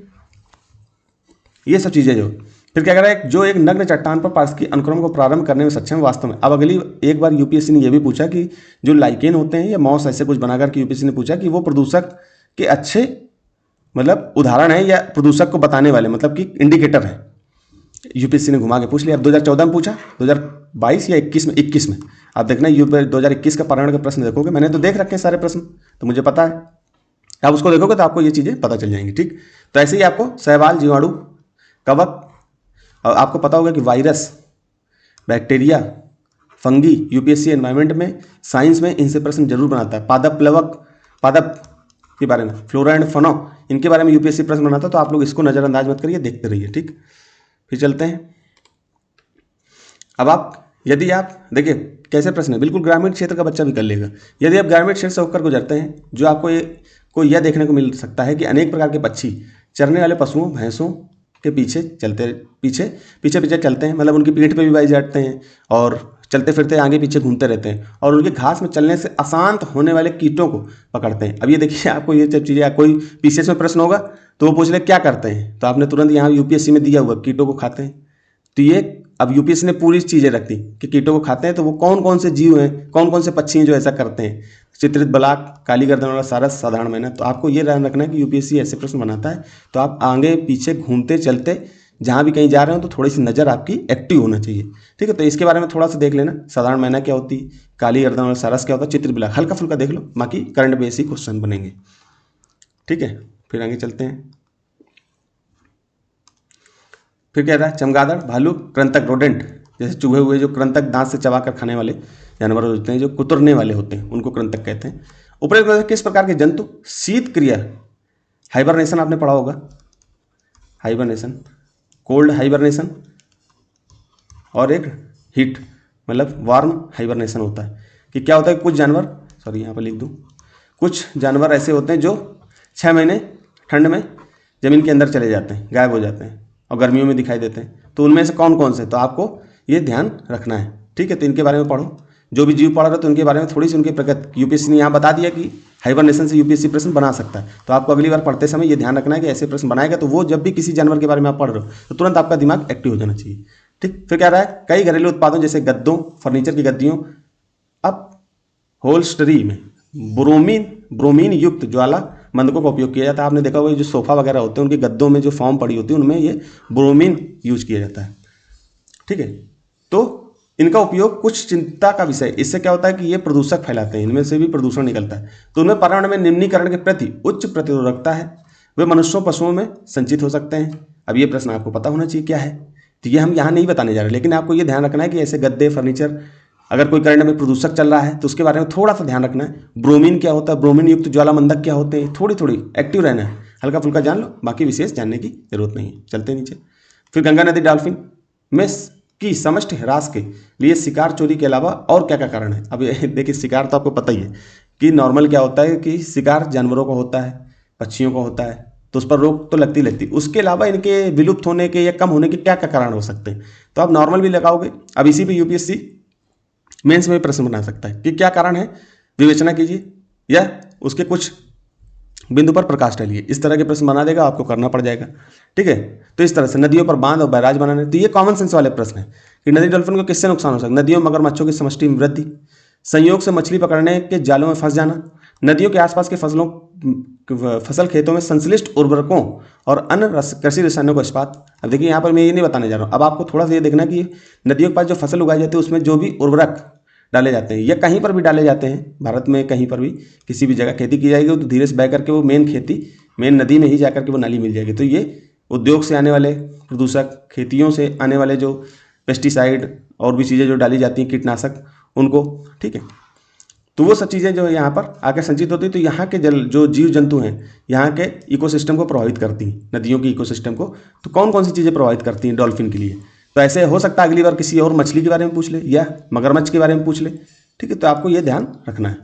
ये सब चीज़ें जो। फिर क्या कर रहा है, जो एक नग्न चट्टान पर पारिस्थितिक अनुक्रम को प्रारंभ करने में सक्षम वास्तव में। अब अगली एक बार यूपीएससी ने यह भी पूछा कि जो लाइकेन होते हैं या मॉस ऐसे कुछ बनाकर के यूपीएससी ने पूछा कि वो प्रदूषक के अच्छे मतलब उदाहरण है या प्रदूषक को बताने वाले मतलब कि इंडिकेटर है। यूपीएससी ने घुमा के पूछ लिया। अब 2014 में पूछा, 2022 या 21 में आप देखना 2021 का पर्यावरण का प्रश्न देखोगे, मैंने तो देख रखे हैं सारे प्रश्न तो मुझे पता है, आप उसको देखोगे तो आपको ये चीज़ें पता चल जाएंगी। ठीक, तो ऐसे ही आपको शैवाल, जीवाणु, कवक, और आपको पता होगा कि virus, bacteria, fungi, UPSC environment में, साइंस में इनसे प्रश्न जरूर बनाता है। पादप, प्लवक, पादप के बारे में, फ्लोरा एंड फनो, इनके बारे में यूपीएससी प्रश्न बनाता है, तो आप लोग इसको नज़रअंदाज मत करिए, देखते रहिए। ठीक, फिर चलते हैं। अब आप यदि आप देखिए कैसे प्रश्न है, बिल्कुल ग्रामीण क्षेत्र का बच्चा भी कर लेगा। यदि आप ग्रामीण क्षेत्र से होकर गुजरते हैं, जो आपको यह देखने को मिल सकता है कि अनेक प्रकार के पक्षी, चरने वाले पशुओं, भैंसों, के पीछे चलते पीछे पीछे पीछे चलते हैं, मतलब उनकी पीठ पे भी बैठ जाते हैं और चलते फिरते आगे पीछे घूमते रहते हैं और उनके घास में चलने से अशांत होने वाले कीटों को पकड़ते हैं। अब ये देखिए, आपको ये सब चीज़ें, कोई पीसीएस में प्रश्न होगा तो वो पूछ ले क्या करते हैं, तो आपने तुरंत यहाँ यूपीएससी में दिया हुआ कीटों को खाते हैं। तो ये अब यूपीएससी ने पूरी चीज़ें रख दी कि कीटों को खाते हैं, तो वो कौन कौन से जीव हैं, कौन कौन से पक्षी हैं जो ऐसा करते हैं। चित्रित बलाक, काली गर्दन वाला सारस, साधारण मैना। तो आपको ये ध्यान रखना है कि यूपीएससी ऐसे प्रश्न बनाता है, तो आप आगे पीछे घूमते चलते जहाँ भी कहीं जा रहे हो तो थोड़ी सी नज़र आपकी एक्टिव होना चाहिए। ठीक है, तो इसके बारे में थोड़ा सा देख लेना। साधारण मैना क्या होती, काली गर्दन वाला सारस क्या होता है, चित्रित बलाक हल्का फुल्का देख लो, बाकी करंट बेसिक क्वेश्चन बनेंगे। ठीक है, फिर आगे चलते हैं। फिर क्या था, चमगादड़, भालू, कृंतक, रोडेंट, जैसे चूहे हुए जो कृंतक दांत से चबा कर खाने वाले जानवर होते हैं, जो कुतरने वाले होते हैं, उनको कृंतक कहते हैं। उपरोक्त किस प्रकार के जंतु शीत क्रिया, हाइबरनेशन आपने पढ़ा होगा, हाइबरनेशन, कोल्ड हाइबरनेशन और एक हीट मतलब वार्म हाइबरनेशन होता है। कि क्या होता है, कुछ जानवर, सॉरी यहाँ पर लिख दूँ, कुछ जानवर ऐसे होते हैं जो 6 महीने ठंड में ज़मीन के अंदर चले जाते हैं, गायब हो जाते हैं और गर्मियों में दिखाई देते हैं। तो उनमें से कौन कौन से, तो आपको ये ध्यान रखना है। ठीक है, तो इनके बारे में पढ़ो, जो भी जीव पढ़ रहे हो तो उनके बारे में थोड़ी सी उनकी प्रगति, यूपीएससी ने यहाँ बता दिया कि हाइबरनेशन से यूपीएससी प्रश्न बना सकता है। तो आपको अगली बार पढ़ते समय ये ध्यान रखना है कि ऐसे प्रश्न बनाएगा तो वो जब भी किसी जानवर के बारे में आप पढ़ रहे हो तो तुरंत आपका दिमाग एक्टिव हो जाना चाहिए। ठीक, फिर क्या रहा है, कई घरेलू उत्पादों जैसे गद्दों, फर्नीचर की गद्दियों, अब होल्स्टरी में ब्रोमीन युक्त ज्वाला मंदकों का उपयोग किया जाता है। आपने देखा होगा जो सोफा वगैरह होते हैं उनके गद्दों में जो फॉर्म पड़ी होती है उनमें ये ब्रोमीन यूज किया जाता है। ठीक है, तो इनका उपयोग कुछ चिंता का विषय, इससे क्या होता है कि ये प्रदूषक फैलाते हैं, इनमें से भी प्रदूषण निकलता है। तो उनमें पर्यावरण में निम्नीकरण के प्रति उच्च प्रतिरोधकता है, वे मनुष्यों पशुओं में संचित हो सकते हैं। अब ये प्रश्न आपको पता होना चाहिए क्या है, तो ये हम यहाँ नहीं बताने जा रहे, लेकिन आपको ये ध्यान रखना है कि ऐसे गद्दे, फर्नीचर, अगर कोई करंट में प्रदूषक चल रहा है तो उसके बारे में थोड़ा सा ध्यान रखना है। ब्रोमीन क्या होता है, ब्रोमीन युक्त ज्वालामंदक क्या होते हैं, थोड़ी थोड़ी एक्टिव रहना है, हल्का फुल्का जान लो, बाकी विशेष जानने की जरूरत नहीं है। चलते नीचे, फिर गंगा नदी डॉल्फिन में की समष्टि ह्रास के लिए शिकार चोरी के अलावा और क्या क्या कारण है। अब देखिए, शिकार तो आपको पता ही है कि नॉर्मल क्या होता है कि शिकार जानवरों का होता है, पक्षियों का होता है, तो उस पर रोक तो लगती लगती। उसके अलावा इनके विलुप्त होने के या कम होने के क्या क्या कारण हो सकते हैं, तो आप नॉर्मल भी लगाओगे। अब इसी पे यूपीएससी मेंस में प्रश्न बना सकता है कि क्या कारण है, विवेचना कीजिए या उसके कुछ बिंदु पर प्रकाश डालिए। इस तरह के प्रश्न बना देगा, आपको करना पड़ जाएगा। ठीक है, तो इस तरह से नदियों पर बांध और बैराज बनाने, तो ये कॉमन सेंस वाले प्रश्न है कि नदी डॉल्फिन को किससे नुकसान हो सकता है। नदियों में मगरमच्छों की समष्टि में वृद्धि, संयोग से मछली पकड़ने के जालों में फंस जाना, नदियों के आसपास के फसल खेतों में संश्लिष्ट उर्वरकों और अन्य कृषि रसायनों का इस्पात। अब देखिए, यहाँ पर मैं ये नहीं बताने जा रहा हूँ, अब आपको थोड़ा सा ये देखना कि नदियों के पास जो फसल उगाई जाती है उसमें जो भी उर्वरक डाले जाते हैं या कहीं पर भी डाले जाते हैं, भारत में कहीं पर भी किसी भी जगह खेती की जाएगी तो धीरे से बह करके वो मेन नदी में ही जा करके वो नाली मिल जाएगी। तो ये उद्योग से आने वाले प्रदूषक, खेतियों से आने वाले जो पेस्टिसाइड और भी चीज़ें जो डाली जाती हैं, कीटनाशक, उनको, ठीक है, तो वो सब चीज़ें जो है यहाँ पर आकर संचित होती है। तो यहाँ के जो जीव जंतु हैं यहाँ के इकोसिस्टम को प्रभावित करती हैं, नदियों की इकोसिस्टम को। तो कौन कौन सी चीज़ें प्रभावित करती हैं डॉल्फिन के लिए, तो ऐसे हो सकता है अगली बार किसी और मछली के बारे में पूछ ले या मगरमच्छ के बारे में पूछ ले। ठीक है, तो आपको ये ध्यान रखना है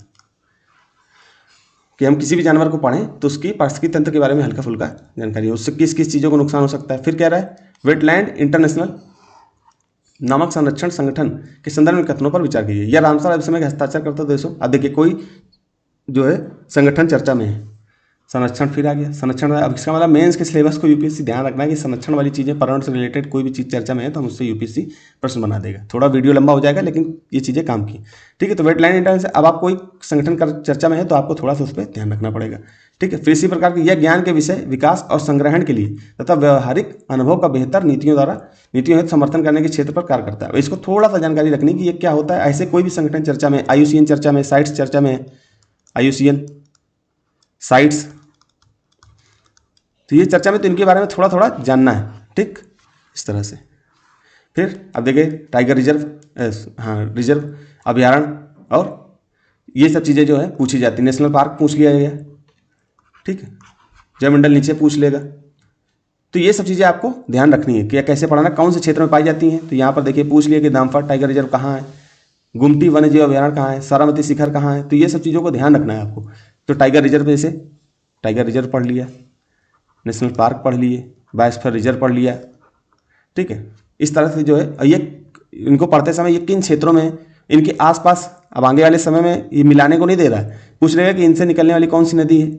कि हम किसी भी जानवर को पढ़ें तो उसकी पारिस्थितिकी तंत्र के बारे में हल्का फुल्का जानकारी हो, उससे किस किस चीज़ों को नुकसान हो सकता है। फिर कह रहा है वेटलैंड इंटरनेशनल नामक संरक्षण संगठन के संदर्भ में कथनों पर विचार कीजिए। यह रामसर अभिसमय के हस्ताक्षर करता देशों। अब देखिए, कोई जो है संगठन चर्चा में है, संरक्षण फिर आ गया, संरक्षण। अब इसका मतलब मेंस के सिलेबस को यूपीएससी ध्यान रखना है कि संरक्षण वाली चीज़ें, पर्यावरण से रिलेटेड कोई भी चीज़ चर्चा में है तो हम उससे यूपीएससी प्रश्न बना देगा। थोड़ा वीडियो लंबा हो जाएगा लेकिन ये चीज़ें काम की। ठीक है, तो वेटलैंड इंटरनेशनल से अब आप कोई संगठन का चर्चा में है तो आपको थोड़ा सा उस पर ध्यान रखना पड़ेगा। ठीक है, फिर इसी प्रकार की यह ज्ञान के विषय विकास और संग्रहण के लिए तथा व्यवहारिक अनुभव का बेहतर नीतियों हेतु समर्थन करने के क्षेत्र पर कार्य करता है। इसको थोड़ा सा जानकारी रखनी कि ये क्या होता है। ऐसे कोई भी संगठन चर्चा में, IUCN चर्चा में, साइट्स चर्चा में, IUCN साइट्स, तो ये चर्चा में, तो इनके बारे में थोड़ा थोड़ा जानना है। ठीक, इस तरह से। फिर अब देखिए टाइगर रिजर्व अभयारण्य और ये सब चीज़ें जो है पूछी जाती है। नेशनल पार्क पूछ लिया गया, ठीक है, जयमंडल नीचे पूछ लेगा। तो ये सब चीज़ें आपको ध्यान रखनी है कि कैसे पढ़ाना, कौन से क्षेत्र में पाई जाती हैं। तो यहाँ पर देखिए पूछ लिया कि दामफा टाइगर रिजर्व कहाँ है, गुमटी वन्य जीव अभयारण्य कहाँ है, सारामती शिखर कहाँ है। तो ये सब चीज़ों को ध्यान रखना है आपको। तो टाइगर रिजर्व, जैसे टाइगर रिजर्व पढ़ लिया, नेशनल पार्क पढ़ लिए, बायोस्फीयर रिजर्व पढ़ लिया, ठीक है। इस तरह से जो है, ये इनको पढ़ते समय ये किन क्षेत्रों में, इनके आसपास, अब आगे वाले समय में ये मिलाने को नहीं दे रहा है, पूछ लेगा कि इनसे निकलने वाली कौन सी नदी है,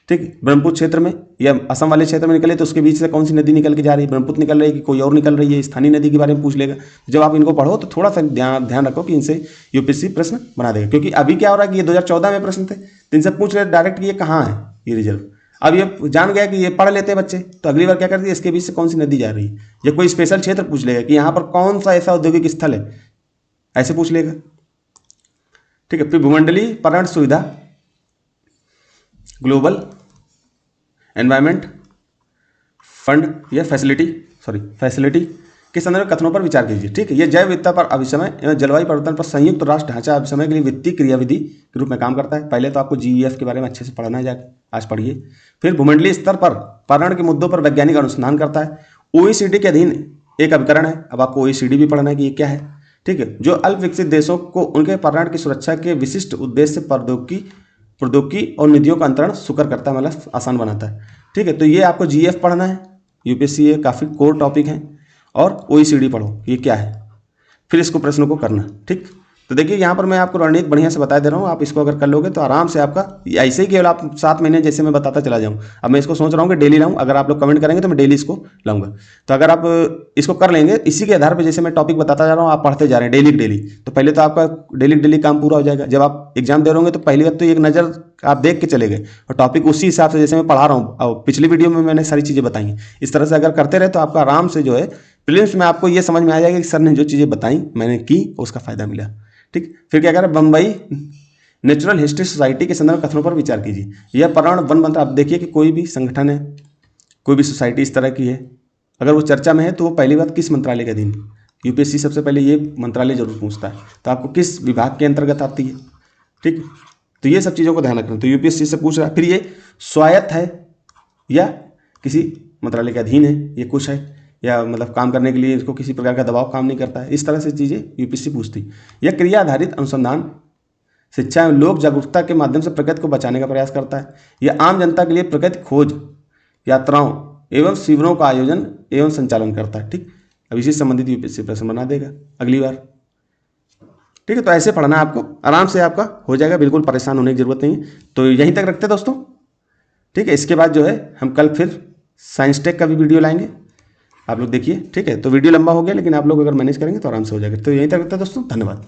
ठीक है। ब्रह्मपुत्र क्षेत्र में या असम वाले क्षेत्र में निकले तो उसके बीच से कौन सी नदी निकल के जा रही है, ब्रह्मपुत्र निकल रही है कि कोई और निकल रही है, स्थानीय नदी के बारे में पूछ लेगा। जब आप इनको पढ़ो तो थोड़ा सा ध्यान रखो कि इनसे यूपीएससी प्रश्न बना देगा, क्योंकि अभी क्या हो रहा है कि ये 2014 में प्रश्न थे तो इनसे पूछ रहे डायरेक्ट कि ये कहाँ है ये रिजर्व। अब ये जान गया कि ये पढ़ लेते हैं बच्चे, तो अगली बार क्या करती है, इसके बीच से कौन सी नदी जा रही है, या कोई स्पेशल क्षेत्र पूछ लेगा कि यहाँ पर कौन सा ऐसा औद्योगिक स्थल है, ऐसे पूछ लेगा, ठीक है। फिर भूमंडलीय पर्यावरण सुविधा, ग्लोबल एनवायरमेंट फंड या फैसिलिटी के संदर्भ में कथनों पर विचार कीजिए, ठीक है। यह जैव विविधता पर अभिसमय एवं जलवायु परिवर्तन पर संयुक्त राष्ट्र ढांचा अभिसमय के लिए वित्तीय क्रियाविधि के रूप में काम करता है। पहले तो आपको जीईएफ के बारे में अच्छे से पढ़ना है, जाके आज पढ़िए। फिर भूमंडलीय स्तर पर पर्यावरण के मुद्दों पर वैज्ञानिक अनुसंधान करता है। ओईसीडी के अधीन एक अभिकरण है, अब आपको ओईसीडी भी पढ़ना है कि ये क्या है, ठीक है, जो अल्प विकसित देशों को उनके पर्यावरण की सुरक्षा के विशिष्ट उद्देश्य से प्रौद्योगिकी और निधियों का अंतरण सुकर करता है, मतलब आसान बनाता है, ठीक है। तो ये आपको जीएफ पढ़ना है, यूपीएससी ये काफ़ी कोर टॉपिक है, और ओईसीडी पढ़ो ये क्या है, फिर इसको प्रश्नों को करना, ठीक। तो देखिए यहाँ पर मैं आपको रणनीति बढ़िया से बता दे रहा हूँ, आप इसको अगर कर लोगे तो आराम से आपका ऐसे ही केवल आप 7 महीने जैसे मैं बताता चला जाऊँ। अब मैं इसको सोच रहा हूँ कि डेली लाऊं, अगर आप लोग कमेंट करेंगे तो मैं डेली इसको लाऊंगा। तो अगर आप इसको कर लेंगे, इसी के आधार पर जैसे मैं टॉपिक बताता जा रहा हूँ, आप पढ़ते जा रहे हैं डेली, तो पहले तो आपका डेली काम पूरा हो जाएगा। जब आप एग्जाम दे रहे होंगे तो पहली बात तो एक नज़र आप देख के चले गए, और टॉपिक उसी हिसाब से जैसे मैं पढ़ा रहा हूँ, और पिछली वीडियो में मैंने सारी चीज़ें बताई हैं, इस तरह से अगर करते रहे तो आपका आराम से जो है प्रीलिम्स में आपको ये समझ में आ जाएगा कि सर ने जो चीज़ें बताई मैंने की, उसका फायदा मिला, ठीक। फिर क्या कह रहा है, बम्बई नेचुरल हिस्ट्री सोसाइटी के संदर्भ कथनों पर विचार कीजिए। यह पर्यावरण वन मंत्र, आप देखिए कि कोई भी संगठन है, कोई भी सोसाइटी इस तरह की है, अगर वो चर्चा में है तो वो पहली बात किस मंत्रालय के अधीन, यूपीएससी सबसे पहले ये मंत्रालय जरूर पूछता है, तो आपको किस विभाग के अंतर्गत आती है, ठीक। तो ये सब चीज़ों को ध्यान रखना, तो यूपीएससी से पूछ रहा है। फिर ये स्वायत्त है या किसी मंत्रालय के अधीन है, ये कुछ है, या मतलब काम करने के लिए इसको किसी प्रकार का दबाव काम नहीं करता है, इस तरह से चीज़ें यूपीएससी पूछती। यह क्रिया आधारित अनुसंधान, शिक्षा एवं लोक जागरूकता के माध्यम से प्रकृति को बचाने का प्रयास करता है। यह आम जनता के लिए प्रकृति खोज यात्राओं एवं शिविरों का आयोजन एवं संचालन करता है, ठीक। अब इसी संबंधित यूपीएससी प्रश्न बना देगा अगली बार, ठीक है। तो ऐसे पढ़ना आपको, आराम से आपका हो जाएगा, बिल्कुल परेशान होने की जरूरत नहीं है। तो यहीं तक रखते हैं दोस्तों, ठीक है। इसके बाद जो है हम कल फिर साइंस टेक का भी वीडियो लाएंगे, आप लोग देखिए, ठीक है। तो वीडियो लंबा हो गया, लेकिन आप लोग अगर मैनेज करेंगे तो आराम से हो जाएगा। तो यहीं तक रखते हैं दोस्तों, धन्यवाद।